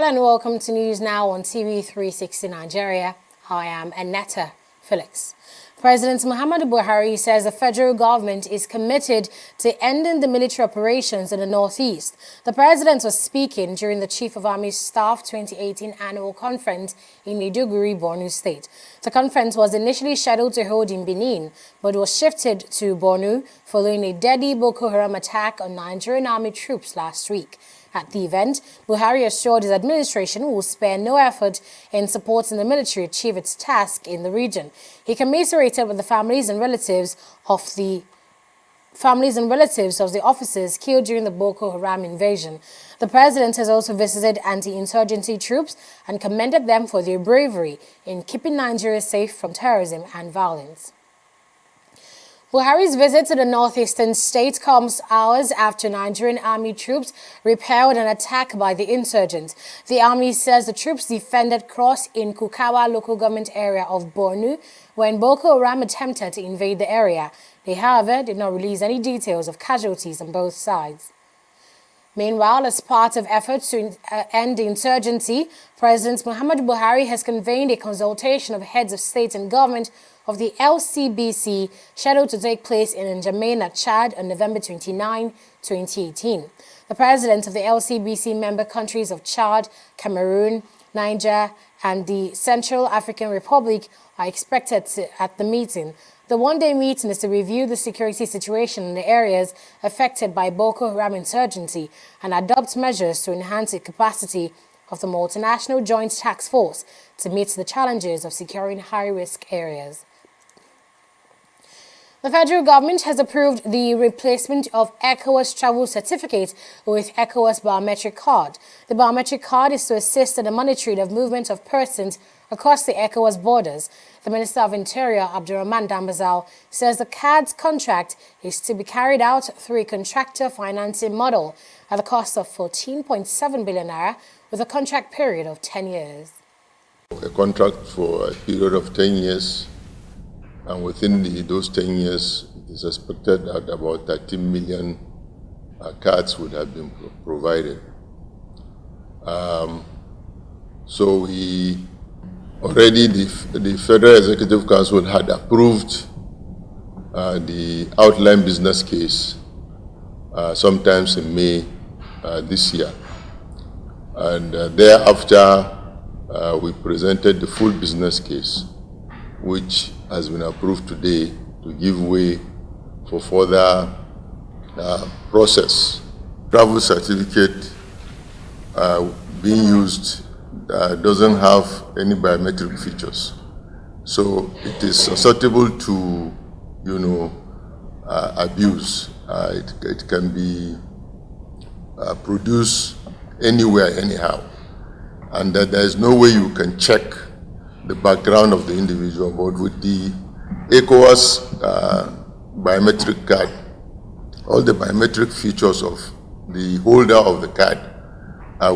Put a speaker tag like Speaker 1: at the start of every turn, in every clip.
Speaker 1: Hello and welcome to News Now on TV360 Nigeria. I am Annetta Felix. President Muhammadu Buhari says the federal government is committed to ending the military operations in the northeast. The president was speaking during the Chief of Army Staff 2018 annual conference in Maiduguri, Borno State. The conference was initially scheduled to hold in Benin, but was shifted to Borno following a deadly Boko Haram attack on Nigerian army troops last week. At the event, Buhari assured his administration will spare no effort in supporting the military achieve its task in the region. He commiserated with the families and relatives of the officers killed during the Boko Haram invasion. The president has also visited anti-insurgency troops and commended them for their bravery in keeping Nigeria safe from terrorism and violence. Buhari's visit to the northeastern state comes hours after Nigerian army troops repelled an attack by the insurgents. The army says the troops defended Cross in Kukawa local government area of Borno when Boko Haram attempted to invade the area. They, however, did not release any details of casualties on both sides. Meanwhile, as part of efforts to end the insurgency, President Muhammadu Buhari has convened a consultation of heads of state and government of the LCBC scheduled to take place in N'Djamena, Chad on November 29, 2018. The presidents of the LCBC member countries of Chad, Cameroon, Niger, and the Central African Republic are expected at the meeting. The one-day meeting is to review the security situation in the areas affected by Boko Haram insurgency and adopt measures to enhance the capacity of the multinational joint task force to meet the challenges of securing high-risk areas. The federal government has approved the replacement of ECOWAS travel certificate with ECOWAS biometric card. The biometric card is to assist in the monitoring of movement of persons across the ECOWAS borders. The Minister of Interior, Abdurrahman Dambazao, says the card's contract is to be carried out through a contractor financing model at a cost of 14.7 billion naira with a contract period of 10 years.
Speaker 2: A contract for a period of 10 years. And within those 10 years, it is expected that about 13 million cards would have been provided. So we already, the Federal Executive Council had approved the outline business case sometimes in May this year. And thereafter, we presented the full business case, which has been approved today to give way for further process. Travel certificate being used doesn't have any biometric features. So it is susceptible to, abuse. It can be produced anywhere, anyhow. And that there is no way you can check the background of the individual, but with the ECOWAS biometric card, all the biometric features of the holder of the card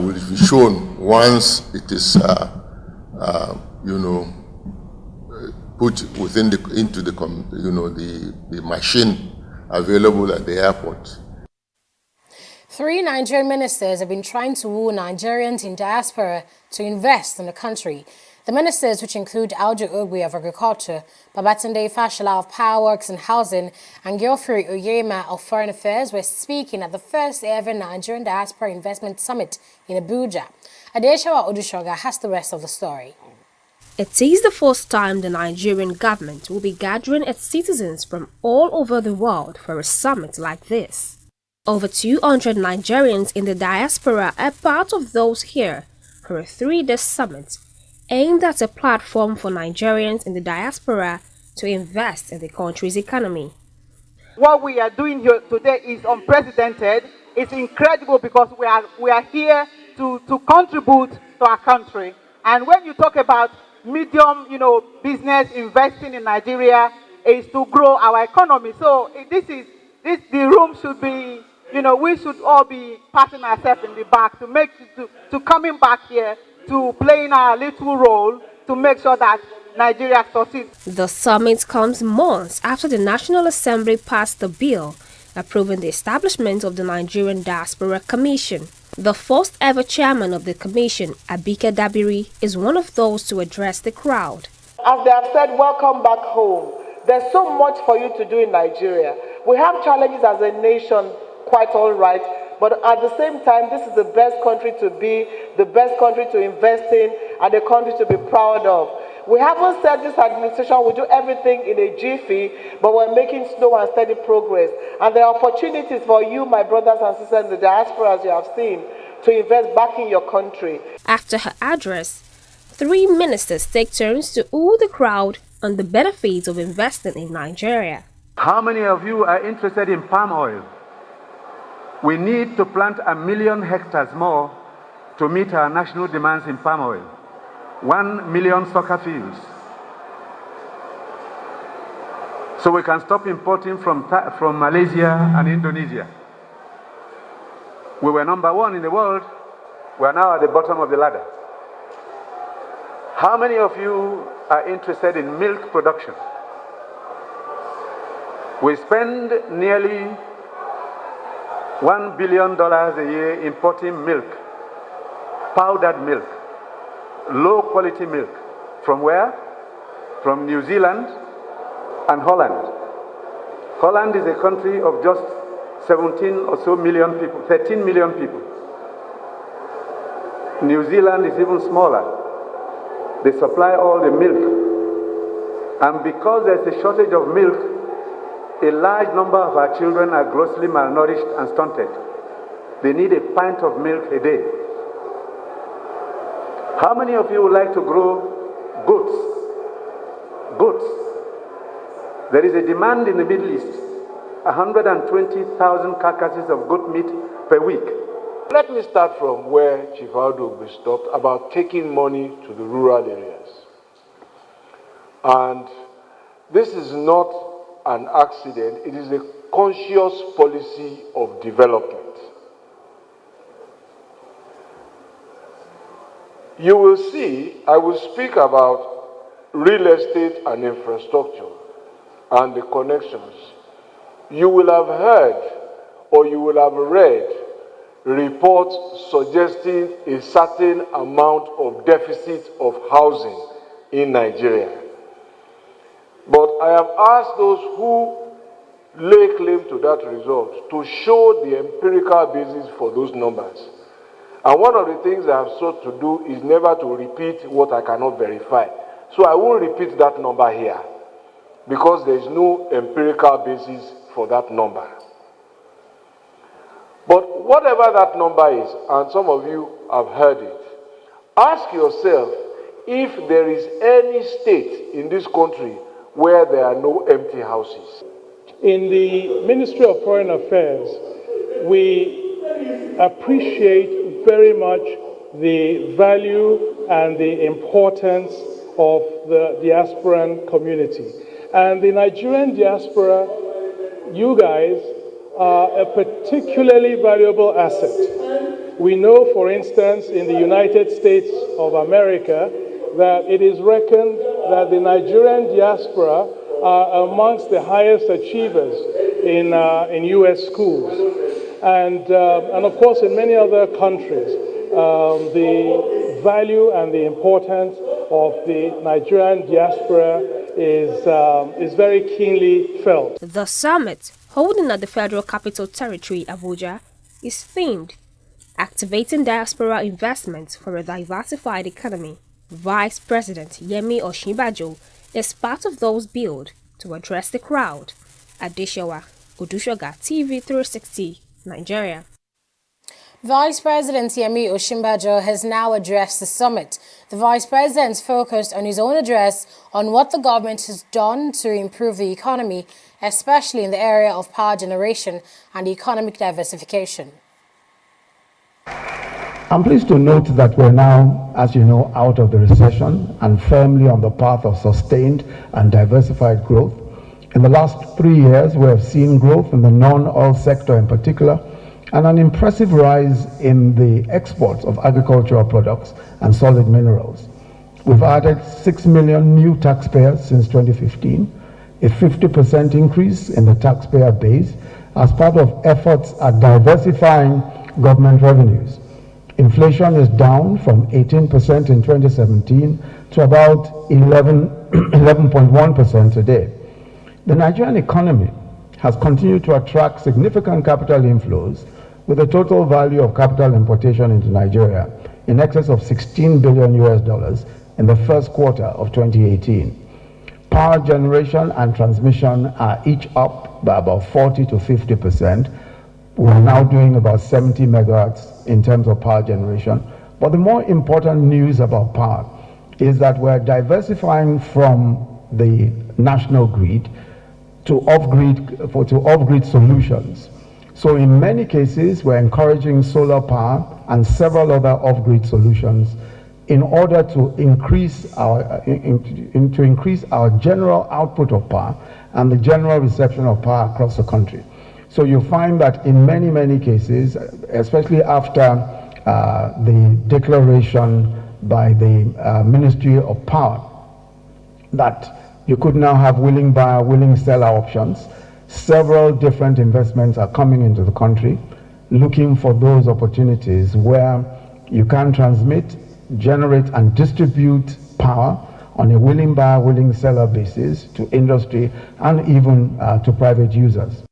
Speaker 2: will be shown once it is, put into the machine available at the airport.
Speaker 1: 3 Nigerian ministers have been trying to woo Nigerians in diaspora to invest in the country. The ministers, which include Aljo Ogwe of Agriculture, Babatunde Fashola of Power Works and Housing, and Geoffrey Oyema of Foreign Affairs, were speaking at the first ever Nigerian Diaspora Investment Summit in Abuja. Adeshawa Odushoga has the rest of the story.
Speaker 3: It is the first time the Nigerian government will be gathering its citizens from all over the world for a summit like this. Over 200 Nigerians in the diaspora are part of those here for a 3-day summit aimed at a platform for Nigerians in the diaspora to invest in the country's economy.
Speaker 4: What we are doing here today is unprecedented. It's incredible because we are here to contribute to our country. And when you talk about medium, business investing in Nigeria, is to grow our economy. So the room should be, we should all be patting ourselves in the back to coming back here, to playing our little role to make sure that Nigeria succeeds.
Speaker 3: The summit comes months after the National Assembly passed the bill approving the establishment of the Nigerian Diaspora Commission. The first ever chairman of the commission, Abike Dabiri, is one of those to address the crowd.
Speaker 5: As they have said, welcome back home. There's so much for you to do in Nigeria. We have challenges as a nation, quite all right, but at the same time, this is the best country to be, the best country to invest in, and a country to be proud of. We haven't said this administration will do everything in a jiffy, but we're making slow and steady progress. And there are opportunities for you, my brothers and sisters in the diaspora, as you have seen, to invest back in your country.
Speaker 3: After her address, 3 ministers take turns to woo the crowd on the benefits of investing in Nigeria.
Speaker 6: How many of you are interested in palm oil? We need to plant 1 million hectares more to meet our national demands in palm oil. 1 million soccer fields. So we can stop importing from Malaysia and Indonesia. We were #1 in the world. We are now at the bottom of the ladder. How many of you are interested in milk production? We spend nearly $1 billion a year importing milk, powdered milk, low quality milk. From where? From New Zealand and Holland. Holland is a country of just 17 or so million people, 13 million people. New Zealand is even smaller. They supply all the milk. And because there's a shortage of milk, a large number of our children are grossly malnourished and stunted. They need a pint of milk a day. How many of you would like to grow goats? Goats. There is a demand in the Middle East, 120,000 carcasses of goat meat per week.
Speaker 7: Let me start from where Chief Aldo stopped about taking money to the rural areas. And this is not an accident, it is a conscious policy of development. You will see, I will speak about real estate and infrastructure and the connections. You will have heard or you will have read reports suggesting a certain amount of deficit of housing in Nigeria. But I have asked those who lay claim to that result to show the empirical basis for those numbers. And one of the things I have sought to do is never to repeat what I cannot verify. So I won't repeat that number here because there is no empirical basis for that number. But whatever that number is, and some of you have heard it, ask yourself if there is any state in this country where there are no empty houses.
Speaker 8: In the Ministry of Foreign Affairs, we appreciate very much the value and the importance of the diasporan community. And the Nigerian diaspora, you guys, are a particularly valuable asset. We know, for instance, in the United States of America, that it is reckoned that the Nigerian diaspora are amongst the highest achievers in U.S. schools. And of course, in many other countries, the value and the importance of the Nigerian diaspora is very keenly felt.
Speaker 3: The summit, holding at the Federal Capital Territory, Abuja, is themed Activating Diaspora Investments for a Diversified Economy. Vice President Yemi Osinbajo is part of those billed to address the crowd. Adeshawa Odushoga, TV360, Nigeria.
Speaker 1: Vice President Yemi Osinbajo has now addressed the summit. The Vice President focused on his own address on what the government has done to improve the economy, especially in the area of power generation and economic diversification.
Speaker 9: I'm pleased to note that we're now, as you know, out of the recession and firmly on the path of sustained and diversified growth. In the last 3 years, we have seen growth in the non-oil sector in particular, and an impressive rise in the exports of agricultural products and solid minerals. We've added 6 million new taxpayers since 2015, a 50% increase in the taxpayer base as part of efforts at diversifying government revenues. Inflation is down from 18% in 2017 to about 11.1% today. The Nigerian economy has continued to attract significant capital inflows, with a total value of capital importation into Nigeria in excess of $16 billion in the first quarter of 2018. Power generation and transmission are each up by about 40 to 50%. We're now doing about 70 megawatts in terms of power generation. But the more important news about power is that we're diversifying from the national grid to off-grid solutions. So in many cases, we're encouraging solar power and several other off-grid solutions in order to increase our general output of power and the general reception of power across the country. So you find that in many cases, especially after the declaration by the Ministry of Power that you could now have willing buyer, willing seller options, several different investments are coming into the country looking for those opportunities where you can transmit, generate, and distribute power on a willing buyer, willing seller basis to industry and even to private users.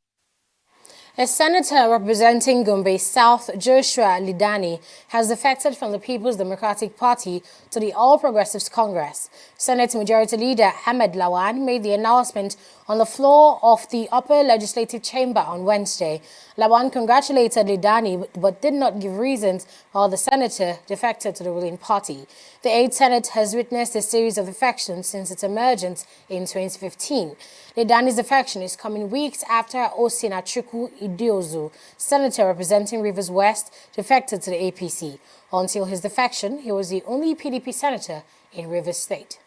Speaker 1: A senator representing Gombe South, Joshua Lidani, has defected from the People's Democratic Party to the All Progressives Congress. Senate Majority Leader Ahmed Lawan made the announcement on the floor of the Upper Legislative Chamber on Wednesday. Lawan congratulated Lidani but did not give reasons why the senator defected to the ruling party. The 8th Senate has witnessed a series of defections since its emergence in 2015. Lidani's defection is coming weeks after Osina Chukwu Idiozu, senator representing Rivers West, defected to the APC. Until his defection, he was the only PDP senator in Rivers State.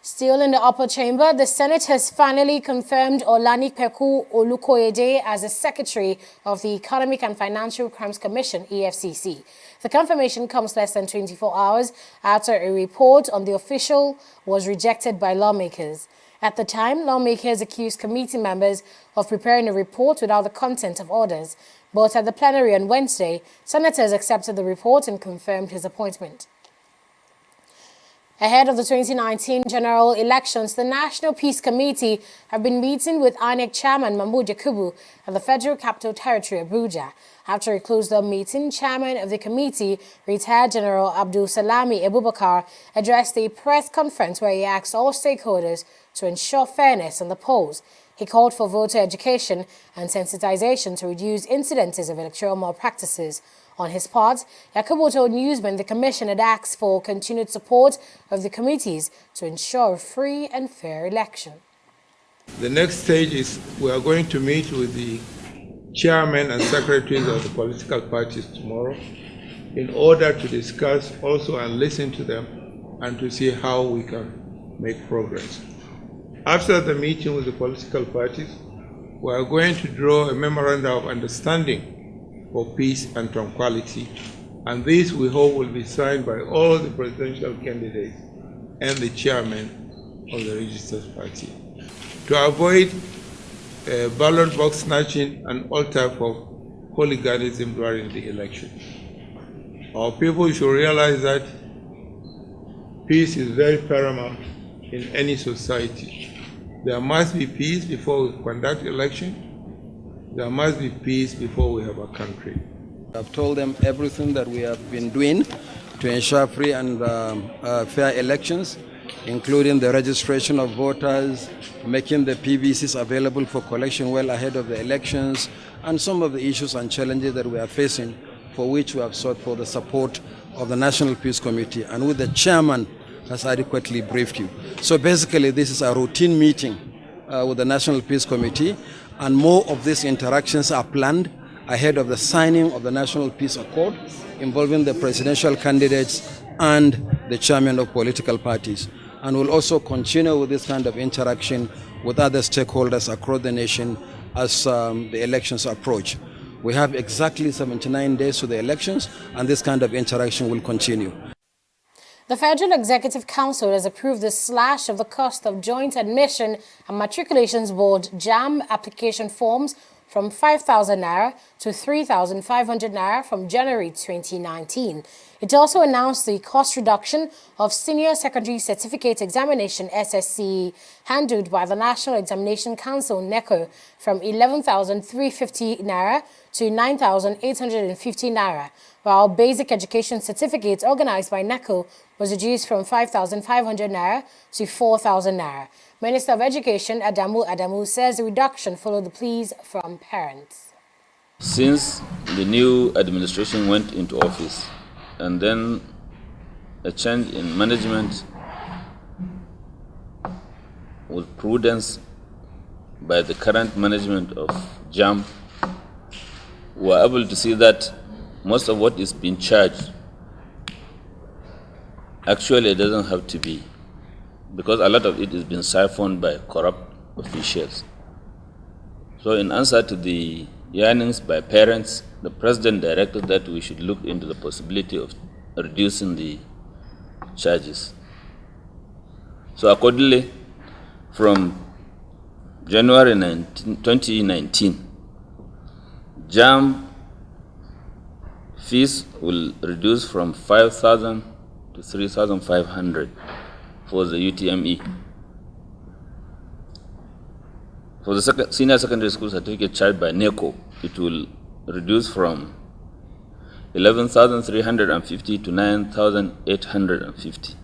Speaker 1: Still in the upper chamber, the Senate has finally confirmed Olanipeku Olukoyede as the Secretary of the Economic and Financial Crimes Commission, EFCC. The confirmation comes less than 24 hours after a report on the official was rejected by lawmakers. At the time, lawmakers accused committee members of preparing a report without the content of orders. But at the plenary on Wednesday, senators accepted the report and confirmed his appointment. Ahead of the 2019 general elections, the National Peace Committee have been meeting with INEC Chairman Mahmoud Yakubu at the Federal Capital Territory, Abuja. After a closed-door meeting, Chairman of the committee, retired General Abdul Salami Abubakar, addressed a press conference where he asked all stakeholders to ensure fairness in the polls. He called for voter education and sensitization to reduce incidences of electoral malpractices. On his part, Yakubu told newsmen the commission had asked for continued support of the committees to ensure a free and fair election.
Speaker 10: The next stage is we are going to meet with the chairmen and secretaries of the political parties tomorrow in order to discuss also and listen to them and to see how we can make progress. After the meeting with the political parties, we are going to draw a memorandum of understanding for peace and tranquility, and this we hope will be signed by all the presidential candidates and the chairman of the registered party. To avoid ballot box snatching and all type of hooliganism during the election. Our people should realize that peace is very paramount in any society. There must be peace before we conduct election. There must be peace before we have a country.
Speaker 11: I've told them everything that we have been doing to ensure free and fair elections, including the registration of voters, making the PVCs available for collection well ahead of the elections, and some of the issues and challenges that we are facing, for which we have sought for the support of the National Peace Committee, and with the chairman has adequately briefed you. So basically this is a routine meeting with the National Peace Committee, and more of these interactions are planned ahead of the signing of the National Peace Accord involving the presidential candidates and the chairman of political parties. And we'll also continue with this kind of interaction with other stakeholders across the nation as the elections approach. We have exactly 79 days to the elections, and this kind of interaction will continue.
Speaker 1: The Federal Executive Council has approved the slash of the cost of Joint Admission and Matriculations Board JAMB application forms from 5,000 naira to 3,500 naira from January 2019. It also announced the cost reduction of Senior Secondary Certificate Examination (SSCE) handled by the National Examination Council (NECO) from 11,350 naira to 9,850 naira, while Basic Education Certificates organized by NECO was reduced from 5,500 naira to 4,000 naira. Minister of Education Adamu says the reduction followed the pleas from parents.
Speaker 12: Since the new administration went into office and then a change in management with prudence by the current management of JAM, we are able to see that most of what is being charged actually doesn't have to be, because a lot of it is being siphoned by corrupt officials. So in answer to the yearnings by parents, the president directed that we should look into the possibility of reducing the charges. So accordingly, from January 2019, JAM fees will reduce from 5,000 to 3,500 for the UTME. For the senior secondary school certificate charged by NECO, it will reduce from 11,350 to 9,850.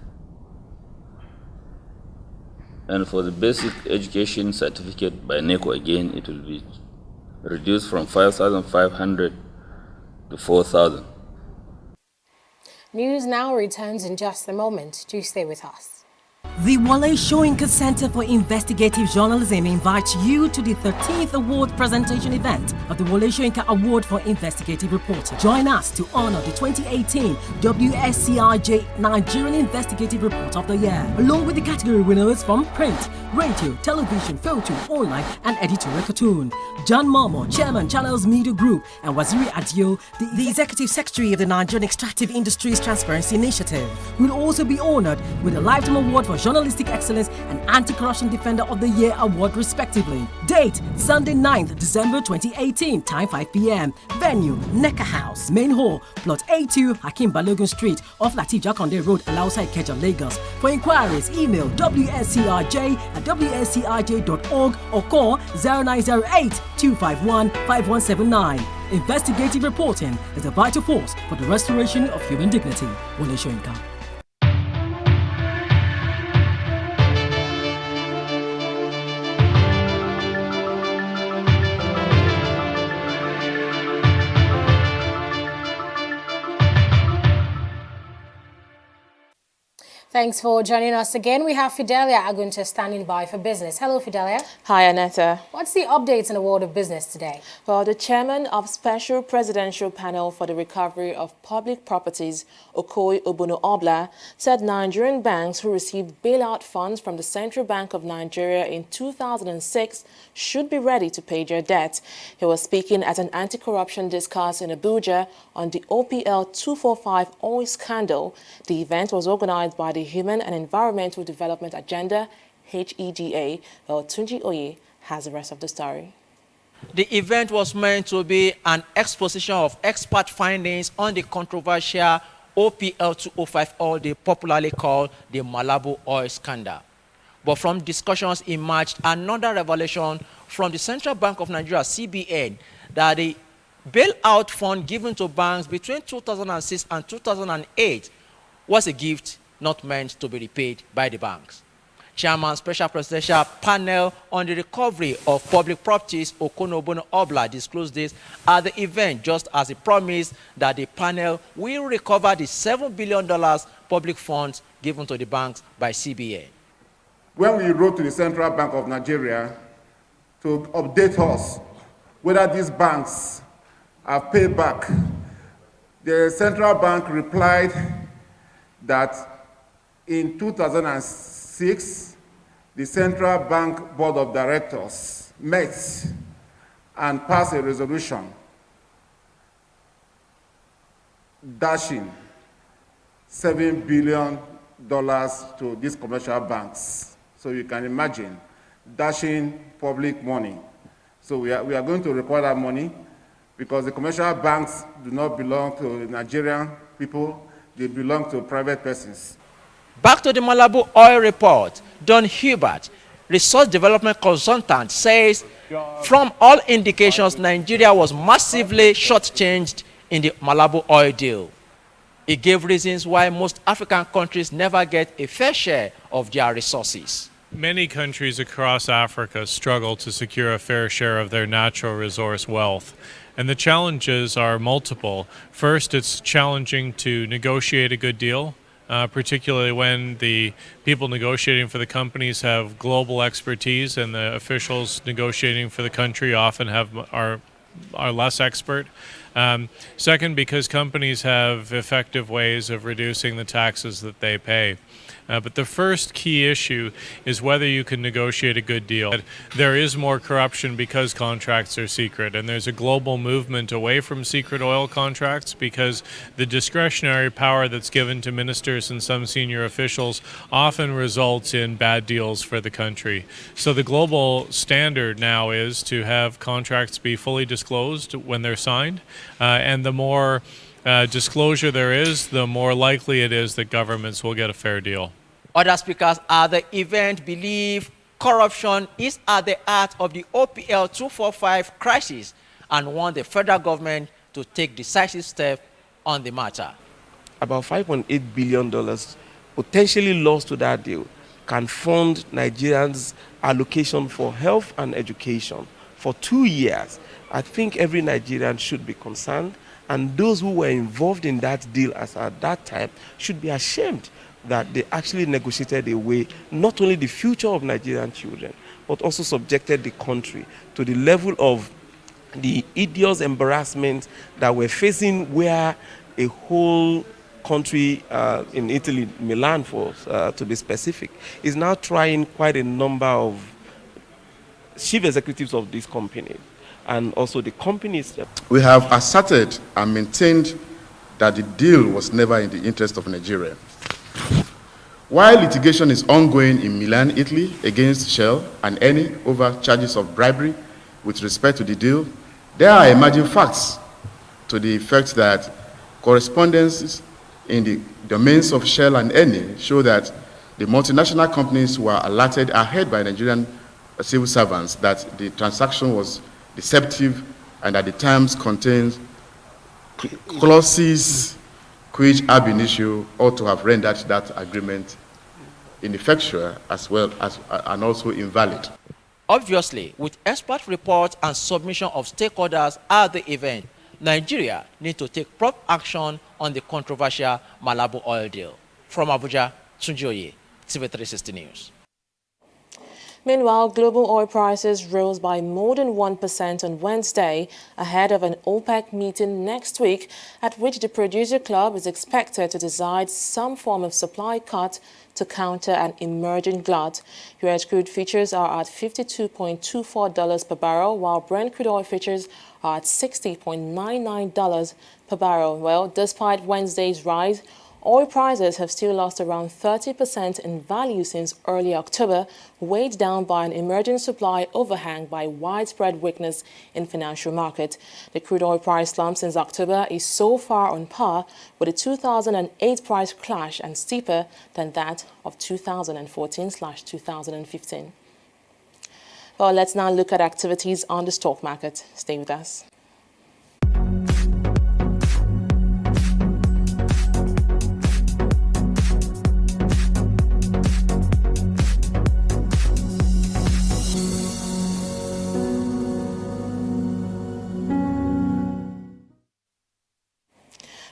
Speaker 12: And for the basic education certificate by NECO, again, it will be reduced from 5,500 to 4,000.
Speaker 1: News now returns in just a moment. Do stay with us.
Speaker 13: The Wale Soyinka Center for Investigative Journalism invites you to the 13th award presentation event of the Wale Soyinka Award for Investigative Reporting. Join us to honor the 2018 WSCIJ Nigerian Investigative Report of the Year, along with the category winners from print, radio, television, photo, online, and editorial cartoon. John Momo, Chairman, Channels Media Group, and Waziri Adio, the Executive Secretary of the Nigerian Extractive Industries Transparency Initiative, will also be honored with a Lifetime Award for Journalistic Excellence and Anti-Corruption Defender of the Year Award, respectively. Date, Sunday 9th December 2018, time 5 p.m. Venue, Neka House, Main Hall, Plot A2, Hakim Balogun Street, off Latif Jakonde Road, Alausa Ikeja, Lagos. For inquiries, email wscrj@wscrj.org or call 0908-251-5179. Investigative reporting is a vital force for the restoration of human dignity. Wale Soyinka.
Speaker 1: Thanks for joining us again. We have Fidelia Agunta standing by for business. Hello, Fidelia.
Speaker 14: Hi, Aneta.
Speaker 1: What's the updates in the world of business today?
Speaker 14: Well, the chairman of Special Presidential Panel for the Recovery of Public Properties, Okoye Obunu-Obla, said Nigerian banks who received bailout funds from the Central Bank of Nigeria in 2006 should be ready to pay their debt. He was speaking at an anti-corruption discourse in Abuja on the OPL 245 oil scandal. The event was organized by the Human and Environmental Development Agenda, HEDA. Well, Tunji Oye has the rest of the story.
Speaker 15: The event was meant to be an exposition of expert findings on the controversial OPL 205 oil, they popularly called the Malabo oil scandal. But from discussions emerged another revelation from the Central Bank of Nigeria, CBN, that the bailout fund given to banks between 2006 and 2008 was a gift not meant to be repaid by the banks. Chairman Special Presidential Panel on the Recovery of Public Properties, Okoye Obunu-Obla, disclosed this at the event, just as he promised that the panel will recover the $7 billion public funds given to the banks by CBN.
Speaker 16: When we wrote to the Central Bank of Nigeria to update us whether these banks have paid back, the Central Bank replied that in 2006, the Central Bank Board of Directors met and passed a resolution dashing $7 billion to these commercial banks. So you can imagine dashing public money. So we are going to require that money because the commercial banks do not belong to Nigerian people, they belong to private persons.
Speaker 15: Back to the Malabo oil report, Don Hubert, resource development consultant, says from all indications, Nigeria was massively shortchanged in the Malabo oil deal. He gave reasons why most African countries never get a fair share of their resources.
Speaker 17: Many countries across Africa struggle to secure a fair share of their natural resource wealth. And the challenges are multiple. First, it's challenging to negotiate a good deal, particularly when the people negotiating for the companies have global expertise and the officials negotiating for the country often are less expert. Second, because companies have effective ways of reducing the taxes that they pay. But the first key issue is whether you can negotiate a good deal. There is more corruption because contracts are secret, and there's a global movement away from secret oil contracts because the discretionary power that's given to ministers and some senior officials often results in bad deals for the country. So the global standard now is to have contracts be fully disclosed when they're signed, and the more disclosure there is, the more likely it is that governments will get a fair deal.
Speaker 15: Other speakers at the event believe corruption is at the heart of the OPL 245 crisis and want the federal government to take decisive steps on the matter.
Speaker 18: About $5.8 billion potentially lost to that deal can fund Nigerians' allocation for health and education for 2 years. I think every Nigerian should be concerned, and those who were involved in that deal as at that time should be ashamed that they actually negotiated away not only the future of Nigerian children, but also subjected the country to the level of the hideous embarrassment that we're facing, where a whole country in Italy, Milan to be specific, is now trying quite a number of chief executives of this company and also the companies.
Speaker 19: We have asserted and maintained that the deal was never in the interest of Nigeria. While litigation is ongoing in Milan, Italy, against Shell and Eni over charges of bribery with respect to the deal, there are emerging facts to the effect that correspondences in the domains of Shell and Eni show that the multinational companies were alerted ahead by Nigerian civil servants that the transaction was deceptive and that the terms contained clauses which ab initio ought to have rendered that agreement ineffectual as well as and also invalid.
Speaker 15: Obviously, with expert reports and submission of stakeholders at the event, Nigeria needs to take prompt action on the controversial Malabo oil deal. From Abuja, Tunji, TV360 News.
Speaker 14: Meanwhile, global oil prices rose by more than 1% on Wednesday ahead of an OPEC meeting next week, at which the producer club is expected to decide some form of supply cut to counter an emerging glut. US crude futures are at $52.24 per barrel, while Brent crude oil futures are at $60.99 per barrel. Well, despite Wednesday's rise, oil prices have still lost around 30% in value since early October, weighed down by an emerging supply overhang by widespread weakness in financial markets. The crude oil price slump since October is so far on par with the 2008 price crash and steeper than that of 2014/2015. Well, let's now look at activities on the stock market. Stay with us.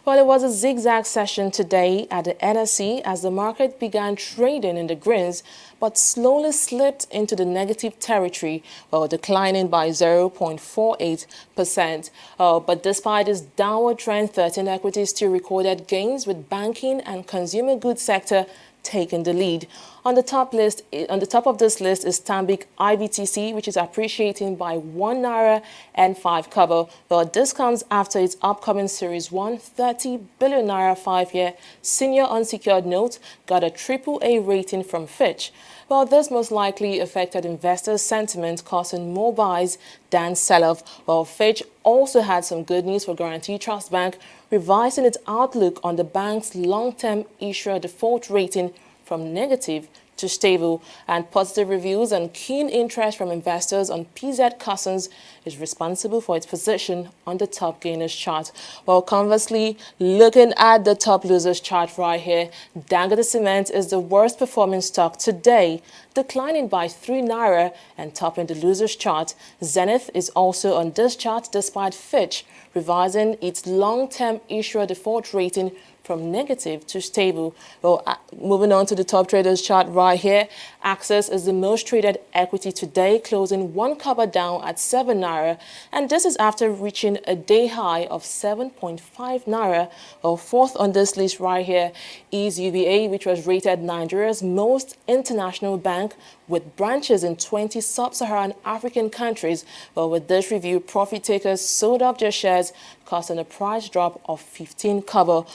Speaker 14: Well, it was a zigzag session today at the NSE as the market began trading in the greens, but slowly slipped into the negative territory, well, declining by 0.48%. But despite this downward trend, 13 equities still recorded gains, with banking and consumer goods sector taking the lead. On the top of this list is Stanbic IBTC, which is appreciating by ₦1.05 cover. Well, this comes after its upcoming Series 1 30 billion naira 5-year senior unsecured note got a AAA rating from Fitch. Well, this most likely affected investors' sentiment, causing more buys Dan sell-off. While Fitch also had some good news for Guarantee Trust Bank, revising its outlook on the bank's long-term issuer default rating from negative to stable, and positive reviews and keen interest from investors on PZ Cussons is responsible for its position on the top gainers chart. While conversely, looking at the top losers chart right here, Dangote Cement is the worst performing stock today, declining by 3 naira and topping the losers chart. Zenith is also on this chart despite Fitch revising its long-term issuer default rating from negative to stable. Well, moving on to the top traders chart right here, Access is the most traded equity today, closing 1 kobo down at 7 naira, and this is after reaching a day high of 7.5 naira. Well, fourth on this list right here is UBA, which was rated Nigeria's most international bank with branches in 20 sub-Saharan African countries. Well, with this review, profit takers sold up their shares, causing a price drop of 15 kobo.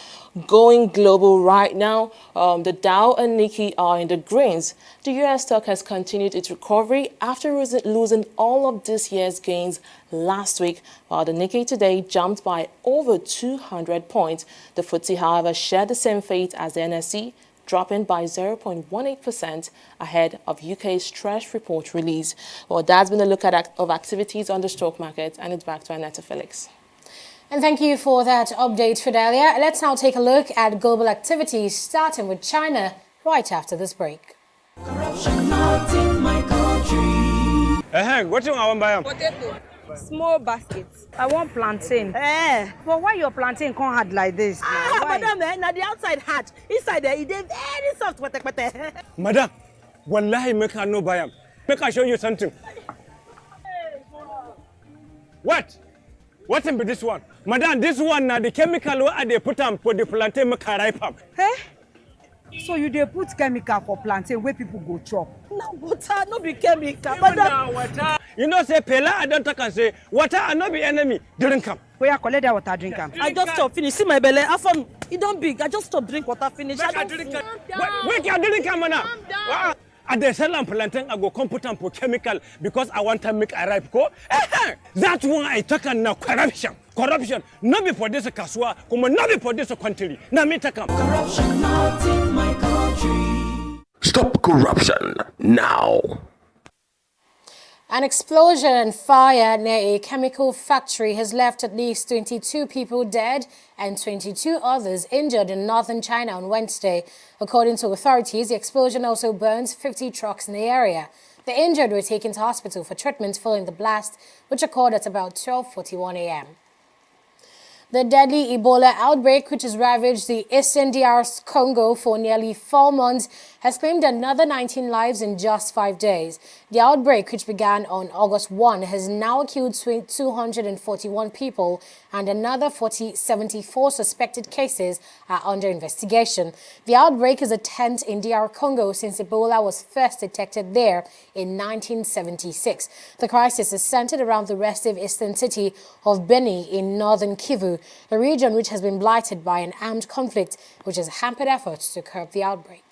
Speaker 14: Going global right now, the Dow and Nikkei are in the greens. The US stock has continued its recovery after losing all of this year's gains last week, while the Nikkei today jumped by over 200 points. The FTSE, however, shared the same fate as the NSE, dropping by 0.18% ahead of UK's stress report release. Well, that's been a look at of activities on the stock market, and it's back to Annetta Felix.
Speaker 1: And thank you for that update, Fidelia. Let's now take a look at global activities, starting with China right after this break.
Speaker 20: Corruption not in my country.
Speaker 21: What do you want to buy?
Speaker 22: Potato. Small baskets. I want plantain.
Speaker 23: But why your plantain can't hard like this?
Speaker 22: Madam, now the outside hard. Inside there, it is very soft.
Speaker 21: Madam, wallahi make her no buy them. Make her show you something. What? What's in this one? Madam, this one now the chemical what they put on for the plantain make her ripe up.
Speaker 23: Hey? So you dey put chemical for plantain where people go chop?
Speaker 22: No water, no be chemical.
Speaker 21: Water. You know say Pela I don't talk and say water and not be enemy. Drink am.
Speaker 23: Where you collect that water, drink am.
Speaker 22: I just stop finish. See my belly. It don't big. I just stop drink water finish.
Speaker 21: Wait, you drink am now. At the sell plantain, I go come put on for chemical because I want to make a ripe go. That's why I talk now corruption. Corruption. Not be for this kaswa, come not be for this country. Now me take am.
Speaker 20: Corruption not in my country.
Speaker 24: Stop corruption now.
Speaker 1: An explosion and fire near a chemical factory has left at least 22 people dead and 22 others injured in northern China on Wednesday. According to authorities, the explosion also burns 50 trucks in the area. The injured were taken to hospital for treatment following the blast, which occurred at about 12:41 a.m. The deadly Ebola outbreak, which has ravaged the eastern DR Congo for nearly 4 months, has claimed another 19 lives in just 5 days. The outbreak, which began on August 1, has now killed 241 people, and another 74 suspected cases are under investigation. The outbreak is the 10th in DR Congo since Ebola was first detected there in 1976. The crisis is centered around the restive eastern city of Beni in northern Kivu, a region which has been blighted by an armed conflict which has hampered efforts to curb the outbreak.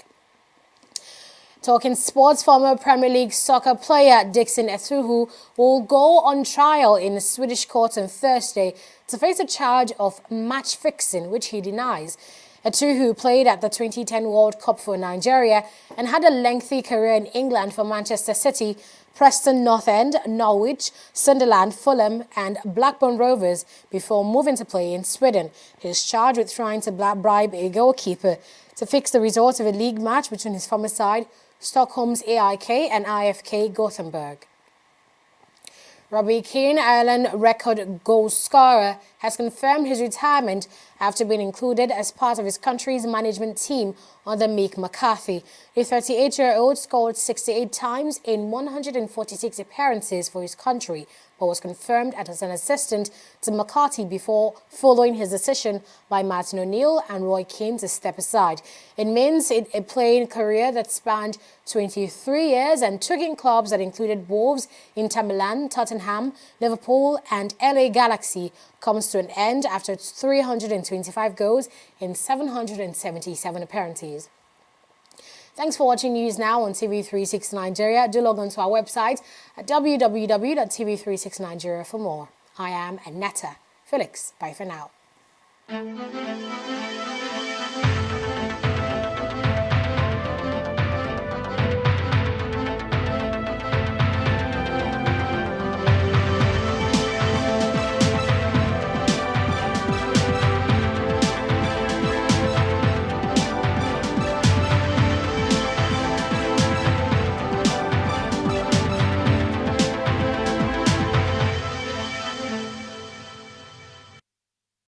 Speaker 1: Talking sports, former Premier League soccer player Dixon Ethuhu will go on trial in a Swedish court on Thursday to face a charge of match fixing, which he denies. Ethuhu played at the 2010 World Cup for Nigeria and had a lengthy career in England for Manchester City, Preston North End, Norwich, Sunderland, Fulham and Blackburn Rovers before moving to play in Sweden. He is charged with trying to bribe a goalkeeper to fix the result of a league match between his former side, Stockholm's AIK and IFK Gothenburg. Robbie Keane, Ireland record goal scorer, has confirmed his retirement after being included as part of his country's management team under Mick McCarthy. The 38-year-old scored 68 times in 146 appearances for his country, but was confirmed as an assistant to McCarthy before following his decision by Martin O'Neill and Roy Keane to step aside. It means a playing career that spanned 23 years and took in clubs that included Wolves, Inter Milan, Tottenham, Liverpool and LA Galaxy comes to an end after 325 goals in 777 appearances. Thanks for watching News Now on TV360 Nigeria. Do log on to our website at www.tv360nigeria for more. I am Aneta Felix. Bye for now.